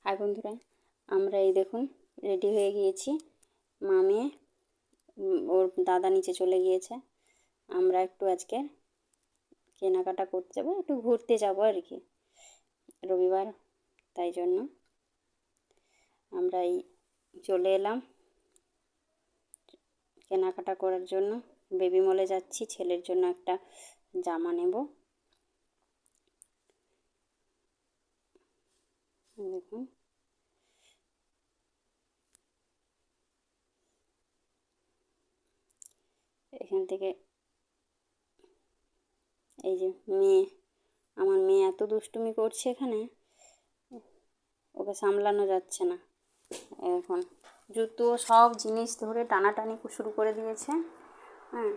High বন্ধুরা, আমরা এই দেখুন রেডি হয়ে গিয়েছি। মা মেয়ে, ওর দাদা নিচে চলে গিয়েছে। আমরা একটু আজকে কেনাকাটা করতে যাবো, একটু ঘুরতে যাবো আর কি, রবিবার, তাই জন্য আমরা এই চলে এলাম কেনাকাটা করার জন্য। বেবি মলে যাচ্ছি, ছেলের জন্য একটা জামা নেব। দেখুন এখান থেকে এই যে আমার মেয়ে এত দুষ্টুমি করছে এখানে, ওকে সামলানো যাচ্ছে না। এখন জুতো সব জিনিস ধরে টানাটানি শুরু করে দিয়েছে। হ্যাঁ,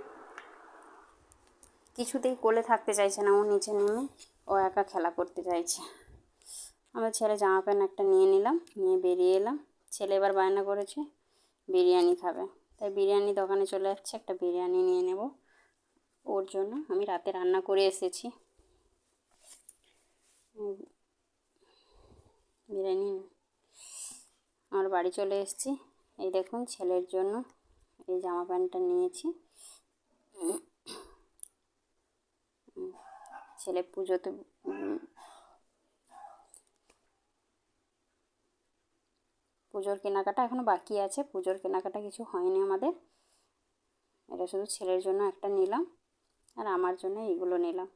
কিছুতেই কোলে থাকতে চাইছে না, ও নিচে নেমে ও একা খেলা করতে চাইছে। আমরা ছেলে জামা প্যান্ট একটা নিয়ে নিলাম, নিয়ে বেরিয়ে এলাম। ছেলে এবার বায়না করেছে বিরিয়ানি খাবে, তাই বিরিয়ানি দোকানে চলে যাচ্ছে, একটা বিরিয়ানি নিয়ে নেব ওর জন্য। আমি রাতে রান্না করে এসেছি বিরিয়ানি। আমার বাড়ি চলে এসেছি। এই দেখুন ছেলের জন্য এই জামা প্যান্টটা নিয়েছি। ছেলে পুজোতে পুজোর কেনাকাটা এখনও বাকি আছে, পুজোর কেনাকাটা কিছু হয়নি আমাদের। এটা শুধু ছেলের জন্য একটা নিলাম, আর আমার জন্য এইগুলো নিলাম।